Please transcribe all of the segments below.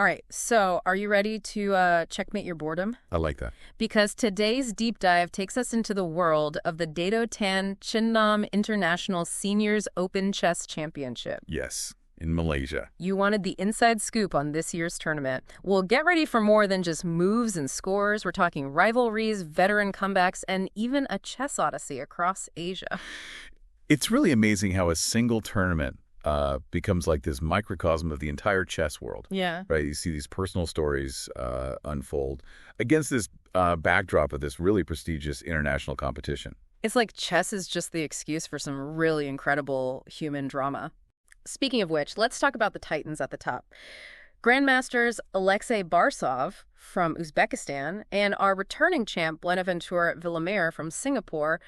All right, so are you ready to checkmate your boredom? I like that. Because today's deep dive takes us into the world of the Dato Chinnam International Seniors Open Chess Championship. Yes, in Malaysia. You wanted the inside scoop on this year's tournament. Well, get ready for more than just moves and scores. We're talking rivalries, veteran comebacks, and even a chess odyssey across Asia. It's really amazing how a single tournament becomes like this microcosm of the entire chess world. Yeah. Right? You see these personal stories unfold against this backdrop of this really prestigious international competition. It's like chess is just the excuse for some really incredible human drama. Speaking of which, let's talk about the titans at the top. Grandmasters Alexei Barsov from Uzbekistan and our returning champ Buenaventura Villamayor from Singapore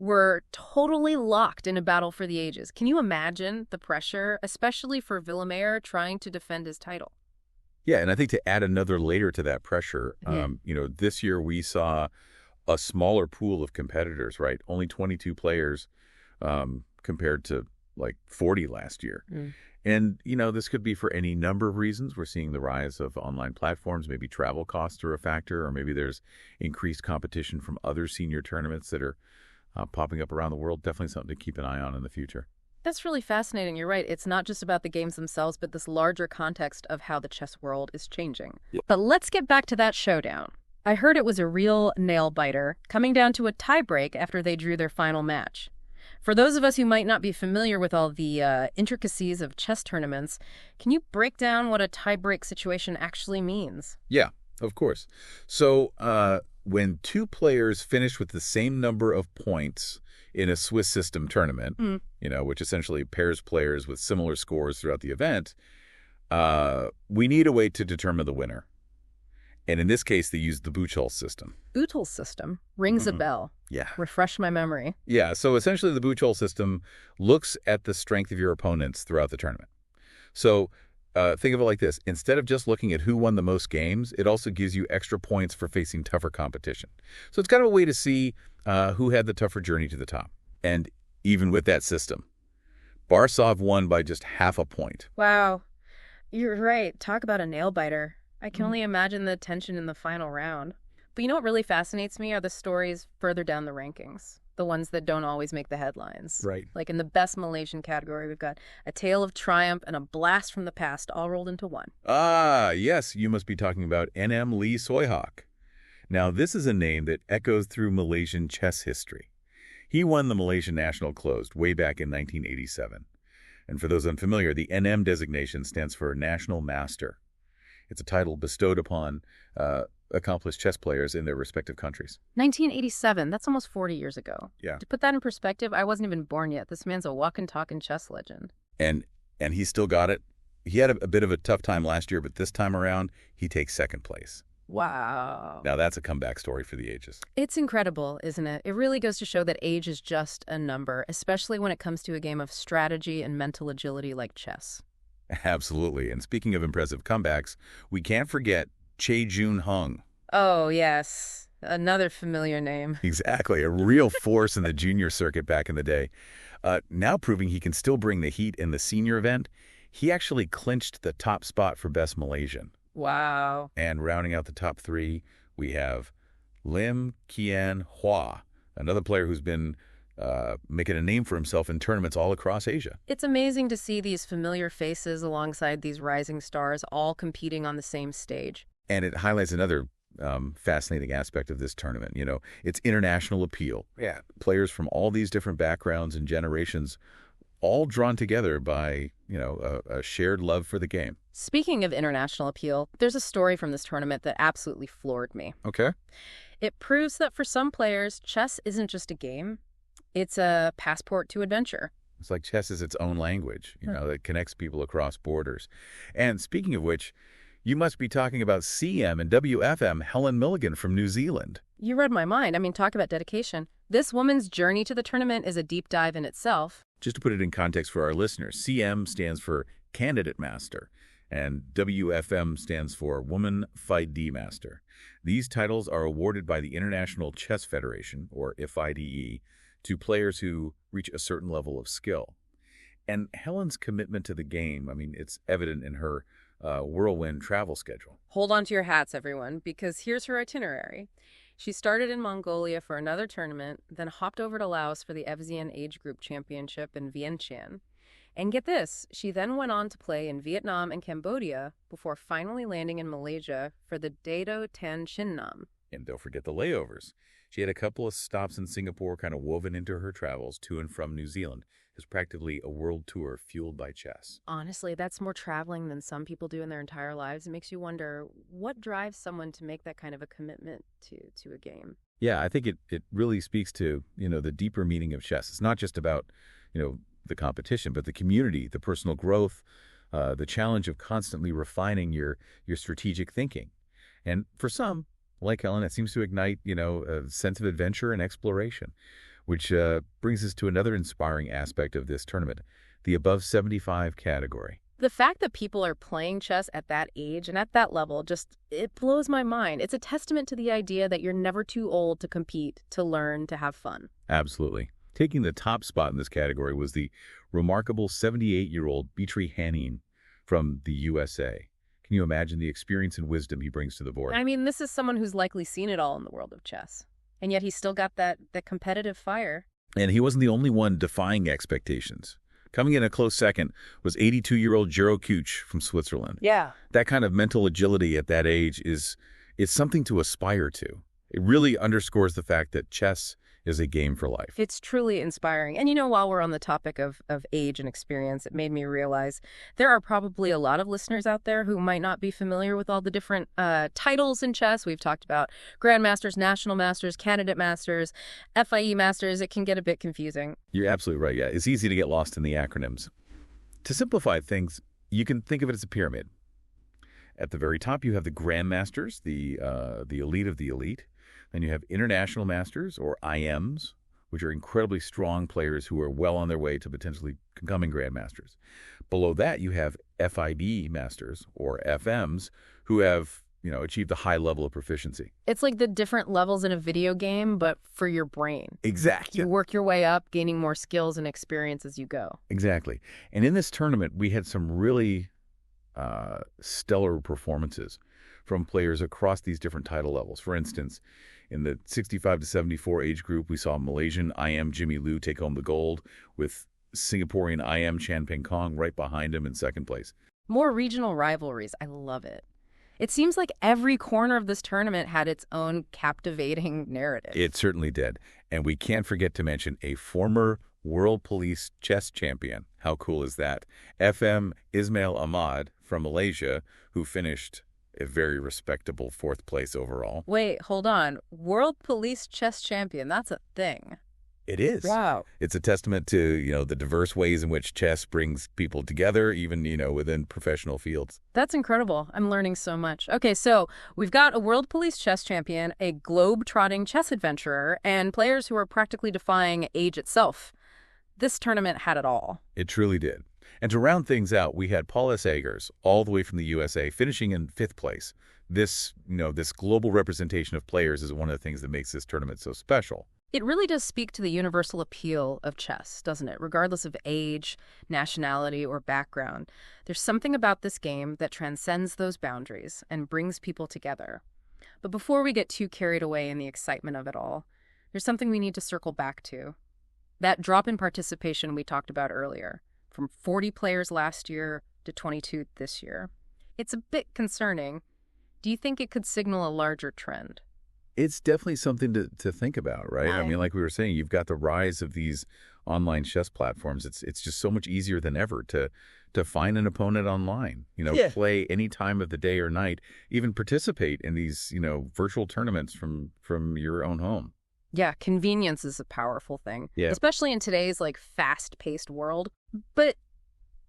were totally locked in a battle for the ages. Can you imagine the pressure, especially for Villamayor trying to defend his title? Yeah, and I think to add another layer to that pressure, Yeah. this year we saw a smaller pool of competitors, right? Only 22 players compared to like 40 last year. Mm. And, this could be for any number of reasons. We're seeing the rise of online platforms. Maybe travel costs are a factor, or maybe there's increased competition from other senior tournaments that are popping up around the world. Definitely something to keep an eye on in the future. That's really fascinating. You're right. It's not just about the games themselves, but this larger context of how the chess world is changing. Yeah. But let's get back to that showdown. I heard it was a real nail-biter, coming down to a tiebreak after they drew their final match. For those of us who might not be familiar with all the intricacies of chess tournaments, can you break down what a tiebreak situation actually means? Yeah, of course. So when two players finish with the same number of points in a Swiss system tournament, which essentially pairs players with similar scores throughout the event, we need a way to determine the winner. And in this case, they used the Buchholz system. Buchholz system rings a bell. Yeah. Refresh my memory. Yeah, so essentially the Buchholz system looks at the strength of your opponents throughout the tournament. So think of it like this. Instead of just looking at who won the most games, it also gives you extra points for facing tougher competition. So it's kind of a way to see who had the tougher journey to the top. And even with that system, Barsov won by just half a point. Wow. You're right. Talk about a nail-biter. I can only imagine the tension in the final round. But you know what really fascinates me are the stories further down the rankings, the ones that don't always make the headlines. Right. Like in the best Malaysian category, we've got a tale of triumph and a blast from the past all rolled into one. Ah, yes, you must be talking about NM Lee Soihak. Now, this is a name that echoes through Malaysian chess history. He won the Malaysian National Closed way back in 1987. And for those unfamiliar, the NM designation stands for National Master. It's a title bestowed upon accomplished chess players in their respective countries. 1987, that's almost 40 years ago. Yeah. To put that in perspective, I wasn't even born yet. This man's a walking, talking chess legend. And he still got it. He had a bit of a tough time last year, but this time around, he takes second place. Wow. Now, that's a comeback story for the ages. It's incredible, isn't it? It really goes to show that age is just a number, especially when it comes to a game of strategy and mental agility like chess. Absolutely. And speaking of impressive comebacks, we can't forget Che Jun Hung. Oh, yes. Another familiar name. Exactly. A real force in the junior circuit back in the day. Now proving he can still bring the heat in the senior event, he actually clinched the top spot for Best Malaysian. Wow. And rounding out the top three, we have Lim Kian Hua, another player who's been making a name for himself in tournaments all across Asia. It's amazing to see these familiar faces alongside these rising stars all competing on the same stage. And it highlights another fascinating aspect of this tournament. Its international appeal. Yeah. Players from all these different backgrounds and generations all drawn together by, a shared love for the game. Speaking of international appeal, there's a story from this tournament that absolutely floored me. Okay. It proves that for some players, chess isn't just a game. It's a passport to adventure. It's like chess is its own language, that connects people across borders. And speaking of which, you must be talking about CM and WFM Helen Milligan from New Zealand. You read my mind. Talk about dedication. This woman's journey to the tournament is a deep dive in itself. Just to put it in context for our listeners, CM stands for Candidate Master, and WFM stands for Woman FIDE Master. These titles are awarded by the International Chess Federation, or FIDE, to players who reach a certain level of skill. And Helen's commitment to the game, it's evident in her whirlwind travel schedule. Hold on to your hats, everyone, because here's her itinerary. She started in Mongolia for another tournament, then hopped over to Laos for the FZN Age Group Championship in Vientiane. And get this, she then went on to play in Vietnam and Cambodia before finally landing in Malaysia for the Dato Tan Chin Nam. And don't forget the layovers. She had a couple of stops in Singapore kind of woven into her travels to and from New Zealand. It was practically a world tour fueled by chess. Honestly, that's more traveling than some people do in their entire lives. It makes you wonder, what drives someone to make that kind of a commitment to a game? Yeah, I think it really speaks to, the deeper meaning of chess. It's not just about, the competition, but the community, the personal growth, the challenge of constantly refining your strategic thinking. And for some, like Ellen, it seems to ignite, a sense of adventure and exploration, which brings us to another inspiring aspect of this tournament, the above 75 category. The fact that people are playing chess at that age and at that level it blows my mind. It's a testament to the idea that you're never too old to compete, to learn, to have fun. Absolutely. Taking the top spot in this category was the remarkable 78-year-old Beatri Hanin from the USA. Can you imagine the experience and wisdom he brings to the board? I mean, this is someone who's likely seen it all in the world of chess. And yet he's still got that competitive fire. And he wasn't the only one defying expectations. Coming in a close second was 82-year-old Jero Kuch from Switzerland. Yeah. That kind of mental agility at that age is something to aspire to. It really underscores the fact that chess is a game for life. It's truly inspiring. And while we're on the topic of age and experience, it made me realize there are probably a lot of listeners out there who might not be familiar with all the different titles in chess. We've talked about Grandmasters, National Masters, Candidate Masters, FIE Masters. It can get a bit confusing. You're absolutely right. Yeah, it's easy to get lost in the acronyms. To simplify things, you can think of it as a pyramid. At the very top, you have the Grandmasters, the elite of the elite. Then you have International Masters, or IMs, which are incredibly strong players who are well on their way to potentially becoming Grandmasters. Below that, you have FIB Masters, or FMs, who have, achieved a high level of proficiency. It's like the different levels in a video game, but for your brain. Exactly. You work your way up, gaining more skills and experience as you go. Exactly. And in this tournament, we had some really stellar performances from players across these different title levels. For instance, in the 65 to 74 age group, we saw Malaysian IM Jimmy Liu take home the gold, with Singaporean IM Chan Peng Kong right behind him in second place. More regional rivalries. I love it. It seems like every corner of this tournament had its own captivating narrative. It certainly did. And we can't forget to mention a former World Police chess champion. How cool is that? FM Ismail Ahmad from Malaysia, who finished a very respectable fourth place overall. Wait, hold on. World Police chess champion. That's a thing. It is. Wow. It's a testament to, the diverse ways in which chess brings people together, even, within professional fields. That's incredible. I'm learning so much. Okay, so we've got a World Police chess champion, a globe-trotting chess adventurer, and players who are practically defying age itself. This tournament had it all. It truly did. And to round things out, we had Paul S. Agers, all the way from the USA, finishing in fifth place. This global representation of players is one of the things that makes this tournament so special. It really does speak to the universal appeal of chess, doesn't it? Regardless of age, nationality, or background. There's something about this game that transcends those boundaries and brings people together. But before we get too carried away in the excitement of it all, there's something we need to circle back to. That drop in participation we talked about earlier, from 40 players last year to 22 this year. It's a bit concerning. Do you think it could signal a larger trend? It's definitely something to think about, right? I mean, like we were saying, you've got the rise of these online chess platforms. It's just so much easier than ever to find an opponent online, play any time of the day or night, even participate in these, virtual tournaments from your own home. Yeah, convenience is a powerful thing, yeah, especially in today's fast-paced world. But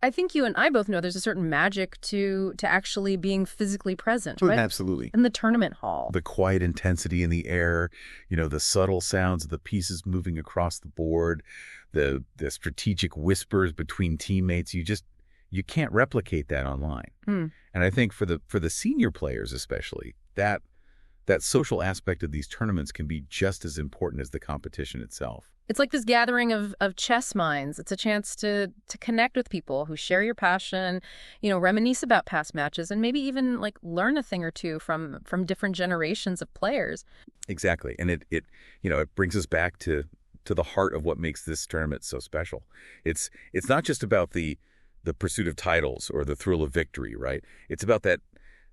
I think you and I both know there's a certain magic to actually being physically present, right? Absolutely. In the tournament hall. The quiet intensity in the air, the subtle sounds of the pieces moving across the board, the strategic whispers between teammates. You can't replicate that online. And I think for the senior players especially, that that social aspect of these tournaments can be just as important as the competition itself. It's like this gathering of chess minds. It's a chance to connect with people who share your passion, reminisce about past matches, and maybe even like learn a thing or two from different generations of players. Exactly. And it brings us back to the heart of what makes this tournament so special. It's not just about the pursuit of titles or the thrill of victory, right? It's about that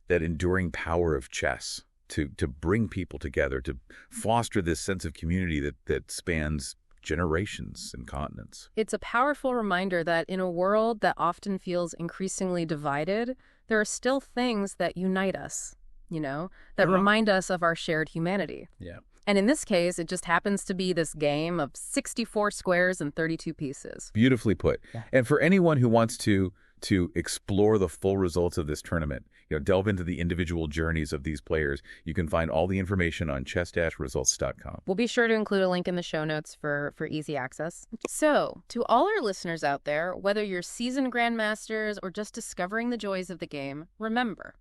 enduring power of chess to bring people together, to foster this sense of community that spans generations and continents. It's a powerful reminder that in a world that often feels increasingly divided, there are still things that unite us, that remind us of our shared humanity. Yeah. And in this case, it just happens to be this game of 64 squares and 32 pieces. Beautifully put. Yeah. And for anyone who wants to explore the full results of this tournament, delve into the individual journeys of these players, you can find all the information on chess-results.com. We'll be sure to include a link in the show notes for easy access. So, to all our listeners out there, whether you're seasoned grandmasters or just discovering the joys of the game, remember,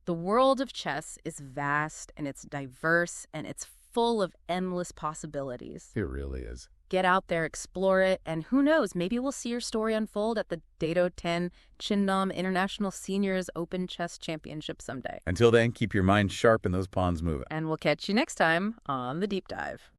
the world of chess is vast and it's diverse and it's full of endless possibilities. It really is. Get out there, explore it, and who knows, maybe we'll see your story unfold at the Dato 10 Chindam International Seniors Open Chess Championship someday. Until then, keep your mind sharp and those pawns moving. And we'll catch you next time on The Deep Dive.